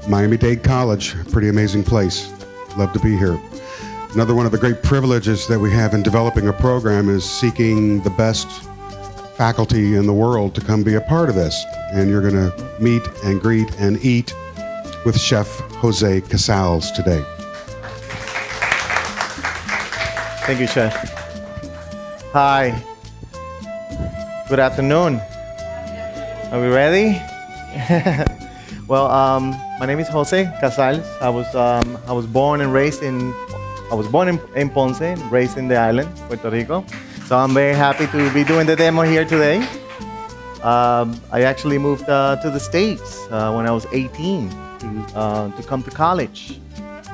Miami-Dade College, pretty amazing place. Love to be here. Another one of the great privileges that we have in developing a program is seeking the best faculty in the world to come be a part of this. And you're going to meet and greet and eat with Chef Jose Casals today. Thank you, Chef. Hi. Good afternoon. Are we ready? Well, my name is Jose Casals. I was born in Ponce, raised in the island, Puerto Rico. So I'm very happy to be doing the demo here today. I actually moved to the States when I was 18 to come to college,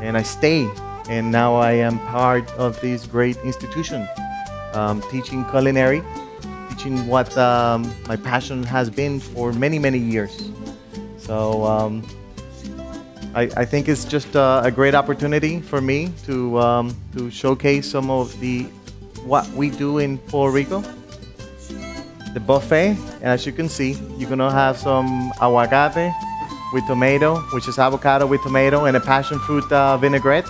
and I stayed. And now I am part of this great institution, teaching culinary, teaching what my passion has been for many, many years. So I think it's just a great opportunity for me to showcase some of what we do in Puerto Rico. The buffet, and as you can see, you're gonna have some aguacate with tomato, which is avocado with tomato, and a passion fruit vinaigrette.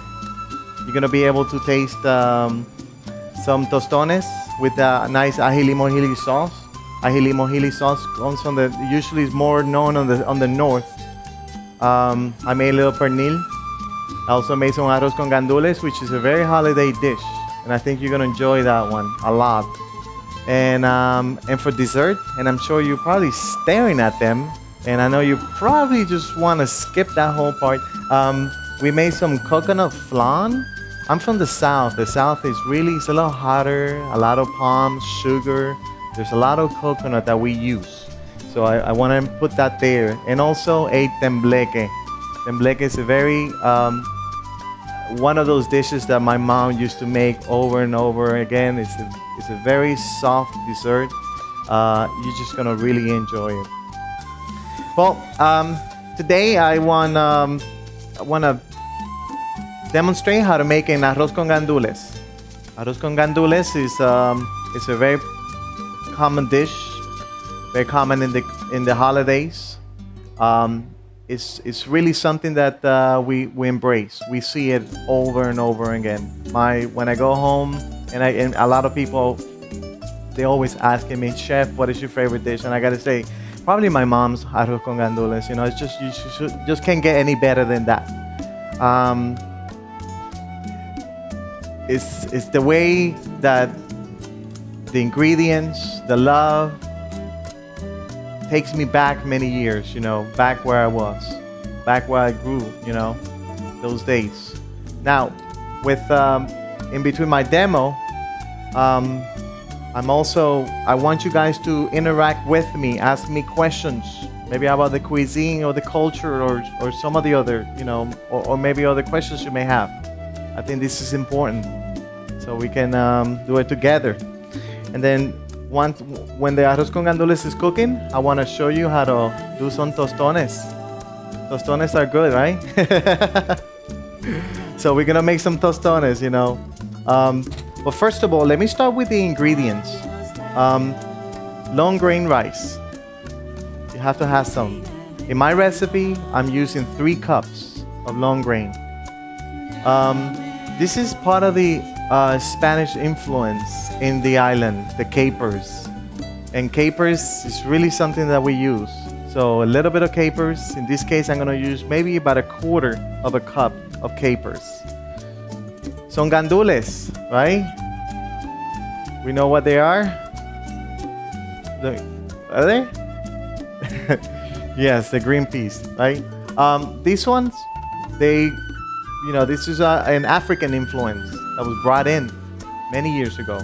You're gonna be able to taste some tostones with a nice ají limón sauce. Ají limón sauce comes from usually is more known on the north. I made a little pernil. I also made some arroz con gandules, which is a very holiday dish, and I think you're gonna enjoy that one a lot. And for dessert, and I'm sure you're probably staring at them, and I know you probably just want to skip that whole part. We made some coconut flan. I'm from the South. The South is it's a little hotter, a lot of palm, sugar. There's a lot of coconut that we use. So I want to put that there. And also a tembleque. Tembleque is a very, one of those dishes that my mom used to make over and over again. It's a very soft dessert. You're just gonna really enjoy it. Well, today I want to demonstrate how to make an arroz con gandules. Arroz con gandules is a very common dish, very common in the holidays. It's really something that we embrace. We see it over and over again. When I go home, and a lot of people, they always asking me, Chef, what is your favorite dish? And I gotta say, probably my mom's arroz con gandules. You know, it's just just can't get any better than that. It's the way that the ingredients, the love, takes me back many years, you know, back where I was, back where I grew, you know, those days. Now, with in between my demo, I want you guys to interact with me, ask me questions, maybe about the cuisine or the culture or some of the other, you know, or maybe other questions you may have. I think this is important, so we can do it together. And then when the arroz con gandules is cooking, I want to show you how to do some tostones. Tostones are good, right? So we're gonna make some tostones, you know. But first of all, let me start with the ingredients. Long grain rice. You have to have some. In my recipe, I'm using 3 cups of long grain. This is part of the Spanish influence in the island, the capers. And capers is really something that we use. So a little bit of capers. In this case, I'm gonna use maybe about 1/4 of a cup of capers. Son gandules, right? We know what they are? Are they? Yes, the green peas, right? These ones, this is an African influence that was brought in many years ago.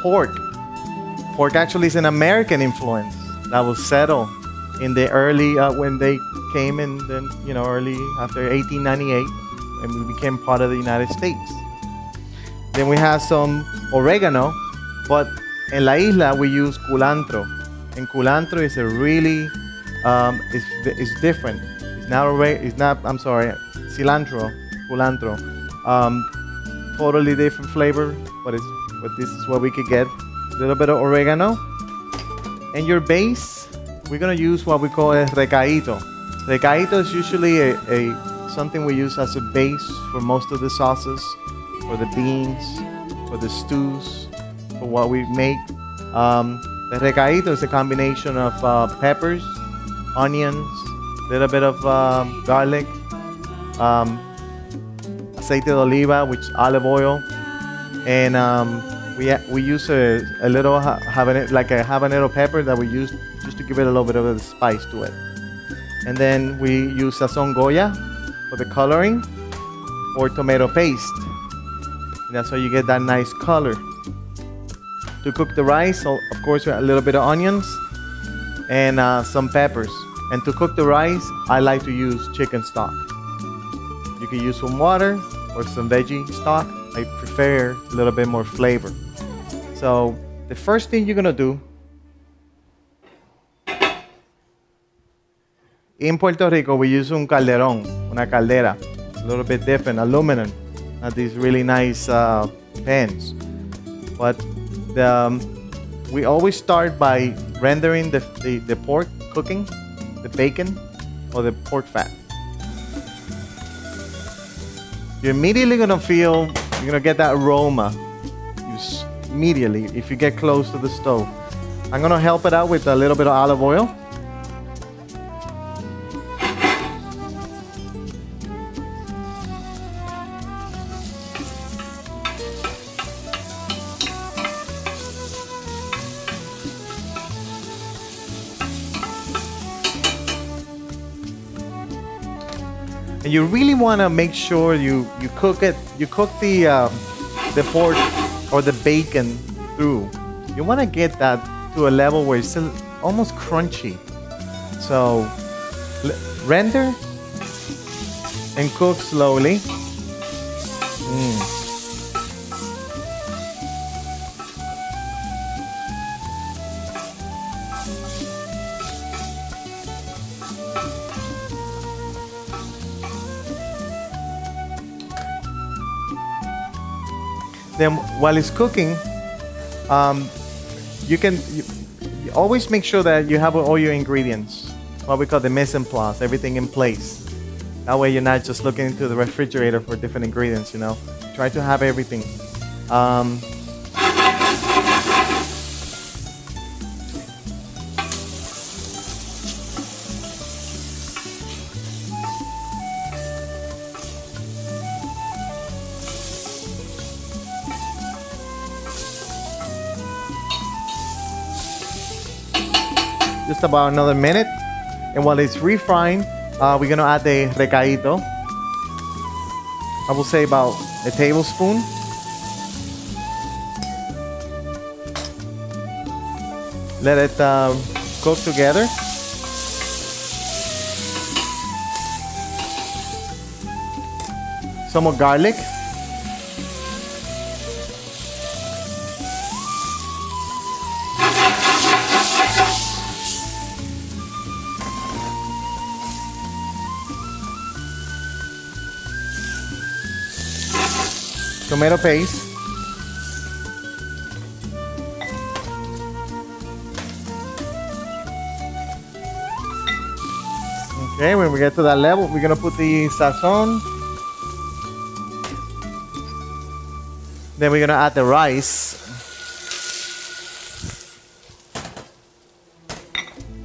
Pork. Pork actually is an American influence that was settled in the early, when they came in, early after 1898, and we became part of the United States. Then we have some oregano, but in La Isla we use culantro. And culantro is a really, it's different. I'm sorry, cilantro, culantro. Totally different flavor, but this is what we could get. A little bit of oregano. And your base, we're gonna use what we call a recaíto. Recadito is usually something we use as a base for most of the sauces, for the beans, for the stews, for what we make. The recadito is a combination of peppers, onions, a little bit of garlic, aceite de oliva, which is olive oil, and we use a little habanero pepper that we use just to give it a little bit of a spice to it. And then we use sazon Goya for the coloring, or tomato paste. And that's how you get that nice color. To cook the rice, so of course, a little bit of onions and some peppers. And to cook the rice, I like to use chicken stock. You can use some water or some veggie stock. I prefer a little bit more flavor. So the first thing you're gonna do, in Puerto Rico, we use un calderón, una caldera, a little bit different, aluminum, not these really nice pans. But we always start by rendering the pork, cooking the bacon or the pork fat. You're immediately gonna feel, you're gonna get that aroma immediately if you get close to the stove. I'm gonna help it out with a little bit of olive oil. And you really want to make sure you cook it. You cook the pork or the bacon through. You want to get that to a level where it's still almost crunchy. So render and cook slowly. Then while it's cooking, you always make sure that you have all your ingredients, what we call the mise en place, everything in place. That way you're not just looking into the refrigerator for different ingredients, you know. Try to have everything. Just about another minute, and while it's refrying, we're gonna add the recadito. I will say about a tablespoon. Let it cook together. Some more garlic. Tomato paste. Okay, when we get to that level, we're gonna put the sazon. Then we're gonna add the rice.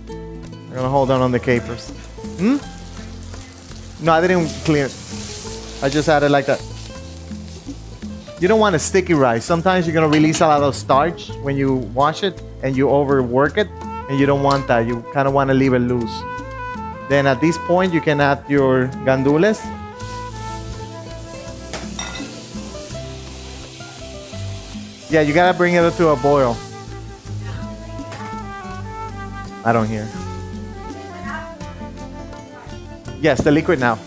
I'm gonna hold on the capers. No, I didn't clean it. I just added like that. You don't want a sticky rice. Sometimes you're gonna release a lot of starch when you wash it and you overwork it, and you don't want that. You kind of want to leave it loose. Then at this point, you can add your gandules. Yeah, you gotta bring it to a boil. I don't hear. Yes, the liquid now.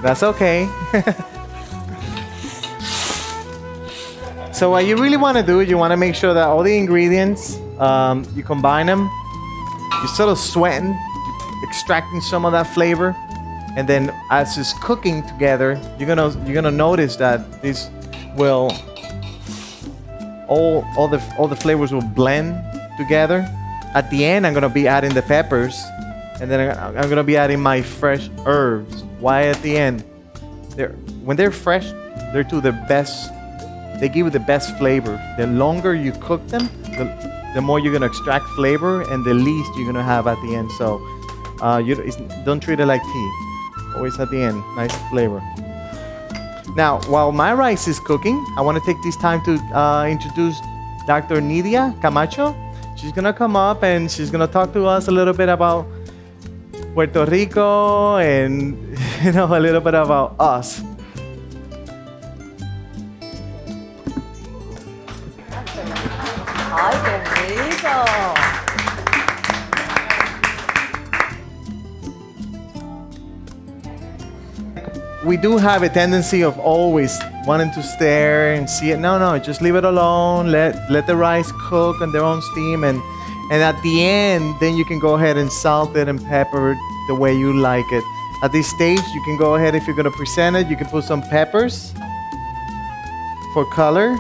That's okay. So what you really want to do, you want to make sure that all the ingredients, you combine them. You're sort of sweating extracting some of that flavor. And then as it's cooking together, you're gonna notice that this will all the flavors will blend together. At the end, I'm gonna be adding the peppers, and then I'm gonna be adding my fresh herbs. Why at the end? When they're fresh, they're the best. They give you the best flavor. The longer you cook them, the more you're gonna extract flavor, and the least you're gonna have at the end. So don't treat it like tea. Always at the end, nice flavor. Now, while my rice is cooking, I want to take this time to introduce Dr. Nidia Camacho. She's gonna come up and she's gonna talk to us a little bit about Puerto Rico and a little bit about us. Ay, qué rico. We do have a tendency of always wanting to stare and see it. No, just leave it alone. Let the rice cook on their own steam, and at the end, then you can go ahead and salt it and pepper it the way you like it. At this stage, you can go ahead, if you're gonna present it, you can put some peppers for color.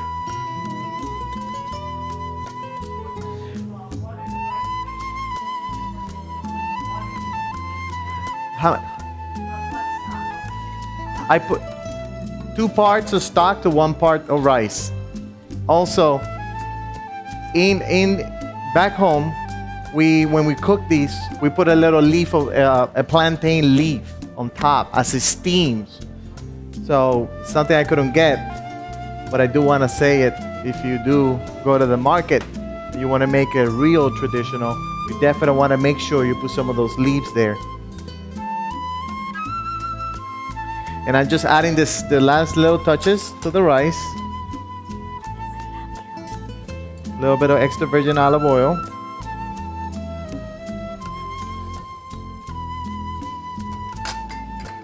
I put 2 parts of stock to 1 part of rice. Also, in back home, when we cook these, we put a little leaf of a plantain leaf on top as it steams. So something I couldn't get, but I do want to say it. If you do go to the market, you want to make it real traditional, you definitely want to make sure you put some of those leaves there. And I'm just adding the last little touches to the rice. A little bit of extra virgin olive oil.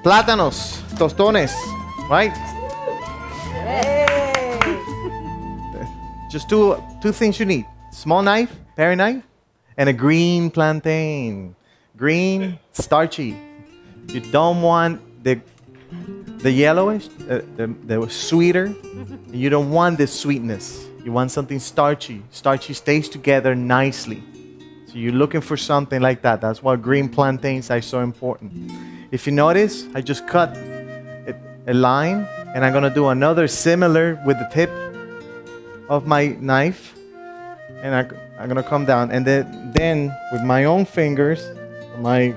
Platanos Tostones, right? Hey. Just two things you need. Small knife, paring knife, and a green plantain. Green, starchy. You don't want the yellowish, the sweeter. You don't want the sweetness. You want something starchy. Starchy stays together nicely. So you're looking for something like that. That's why green plantains are so important. If you notice, I just cut a line, and I'm gonna do another similar with the tip of my knife, and I'm gonna come down, and then with my own fingers, I'm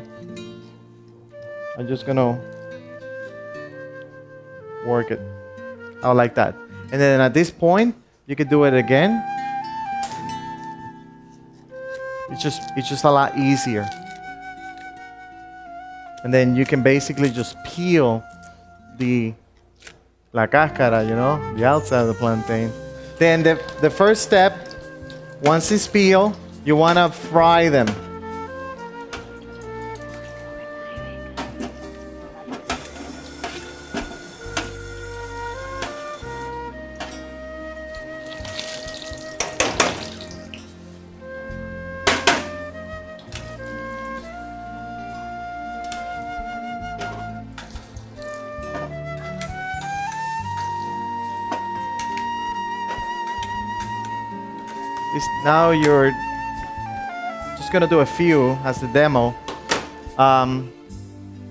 just gonna work it out like that. And then at this point, you can do it again. It's just a lot easier. And then you can basically just peel la cáscara, the outside of the plantain. Then the first step, once it's peeled, you want to fry them. Now you're just gonna do a few as the demo.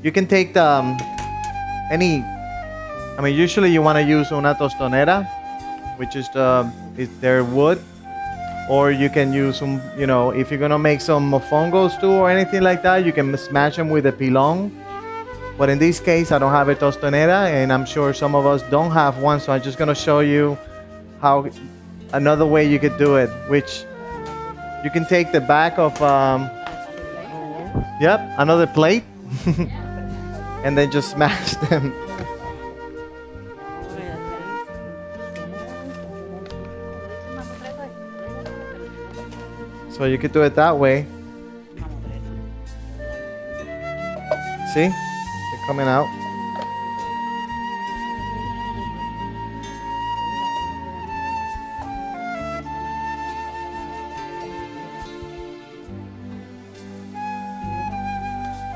You can take usually you want to use una tostonera, which is their wood, or you can use some, if you're gonna make some mofongos too or anything like that, you can smash them with a pilon. But in this case, I don't have a tostonera, and I'm sure some of us don't have one, so I'm just gonna show you how another way you could do it, which you can take the back of another plate and then just smash them. So you could do it that way. See? They're coming out.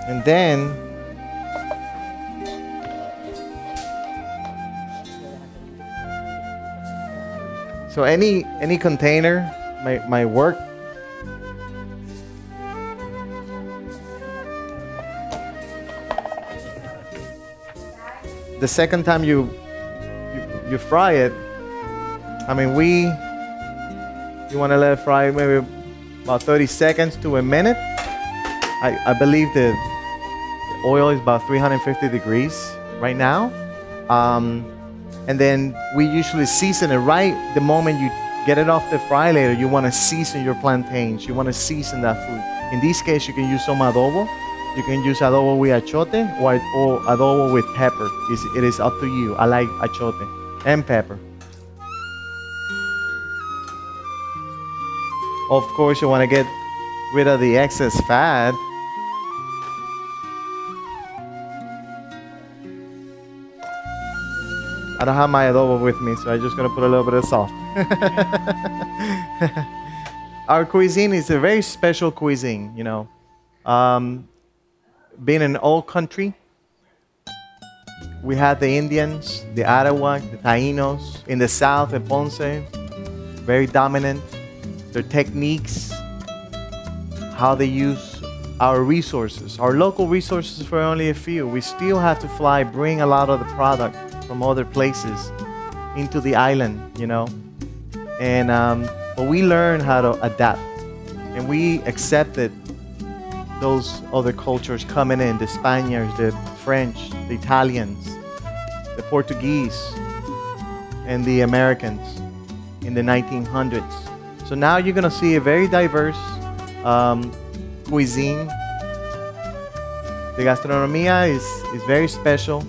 And then so any container might work. The second time you fry it, I mean you want to let it fry maybe about 30 seconds to a minute. I believe the oil is about 350 degrees right now. And then we usually season it right the moment you get it off the fry later. You want to season your plantains. You want to season that food. In this case, you can use some adobo. You can use adobo with achote or adobo with pepper. It is up to you. I like achote and pepper. Of course, you want to get rid of the excess fat. I don't have my adobo with me, so I'm just gonna put a little bit of salt. Our cuisine is a very special cuisine, you know. Being an old country, we had the Indians, the Arawak, the Taínos. In the south, the Ponce, very dominant. Their techniques, how they use our resources, our local resources for only a few. We still have to fly, bring a lot of the product from other places into the island, you know. And but we learned how to adapt, and we accepted those other cultures coming in, the Spaniards, the French, the Italians, the Portuguese, and the Americans in the 1900s. So now you're gonna see a very diverse cuisine. The gastronomia is very special.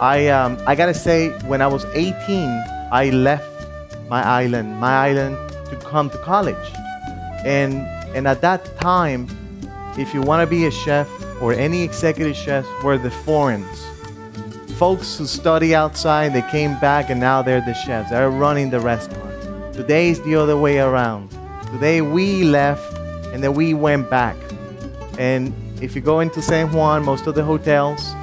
I gotta say, when I was 18, I left my island to come to college. And at that time, if you want to be a chef or any executive chefs, were the foreigners. Folks who study outside, they came back and now they're the chefs. They're running the restaurant. Today is the other way around. Today we left and then we went back. And if you go into San Juan, most of the hotels,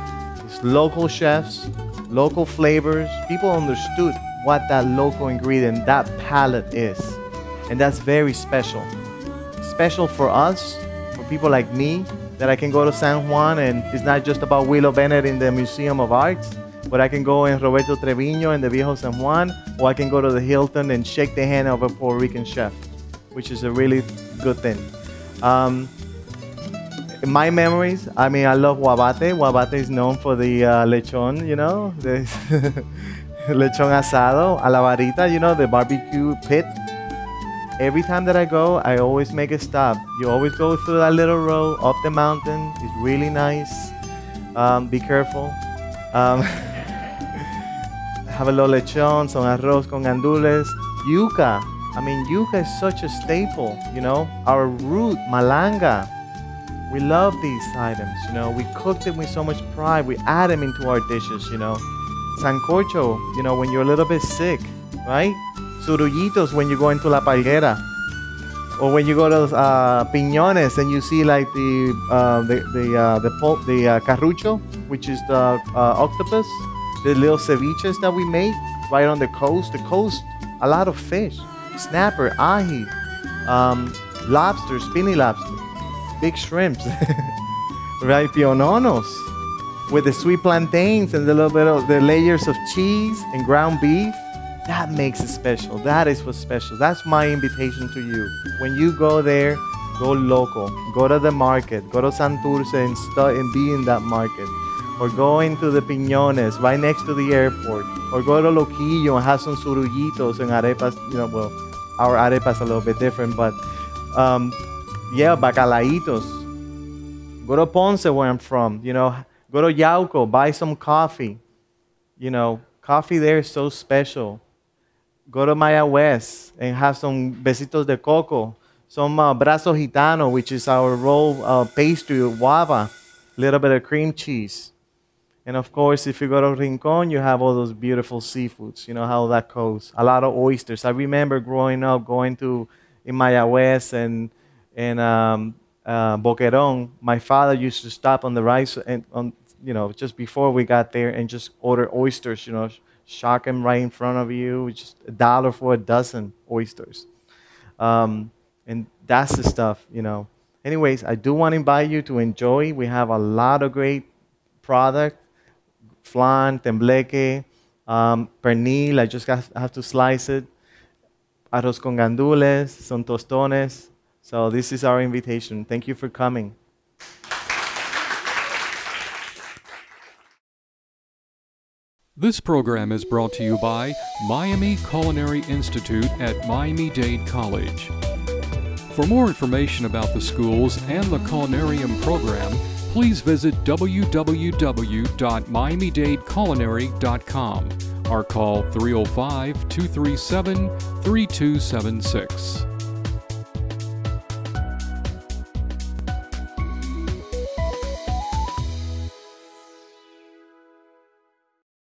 it's local chefs, local flavors. People understood what that local ingredient, that palate is. And that's very special. Special for us, for people like me, that I can go to San Juan and it's not just about Willow Bennett in the Museum of Arts, but I can go in Roberto Treviño in the Viejo San Juan, or I can go to the Hilton and shake the hand of a Puerto Rican chef, which is a really good thing. In my memories, I mean, I love Guabate. Guabate is known for the lechon, you know, the lechon asado, a la varita, you know, the barbecue pit. Every time that I go, I always make a stop. You always go through that little road up the mountain. It's really nice. Be careful. Have a little lechon, some arroz con gandules. Yuca. I mean, yuca is such a staple, you know. Our root, malanga. We love these items, you know. We cooked it with so much pride. We add them into our dishes, you know. Sancocho, you know, when you're a little bit sick, right? Surullitos when you go into La Palguera. Or when you go to Piñones and you see like the carrucho, which is the octopus, the little ceviches that we make right on the coast. The coast, a lot of fish, snapper, ahi, lobster, spiny lobster, big shrimps, right? Piononos with the sweet plantains and the little bit of the layers of cheese and ground beef. That makes it special. That is what's special. That's my invitation to you. When you go there, go local. Go to the market. Go to Santurce and be in that market. Or go into the Piñones right next to the airport. Or go to Loquillo and have some surullitos and arepas. You know, well, our arepas a little bit different, but yeah, bacalaitos. Go to Ponce, where I'm from. You know, go to Yauco, buy some coffee. You know, coffee there is so special. Go to Maya West and have some besitos de coco, some brazo gitano, which is our roll pastry with guava, a little bit of cream cheese. And of course, if you go to Rincon, you have all those beautiful seafoods. You know how that goes. A lot of oysters. I remember growing up going to in Maya West and Boquerón, my father used to stop on the rice and just before we got there and just order oysters, shock them right in front of you, just $1 for a dozen oysters. And that's the stuff. Anyways, I do want to invite you to enjoy. We have a lot of great product. Flan, tembleque, pernil, I just have to slice it. Arroz con gandules, son tostones. So this is our invitation. Thank you for coming. This program is brought to you by Miami Culinary Institute at Miami-Dade College. For more information about the schools and the culinarium program, please visit www.miamidadeculinary.com or call 305-237-3276.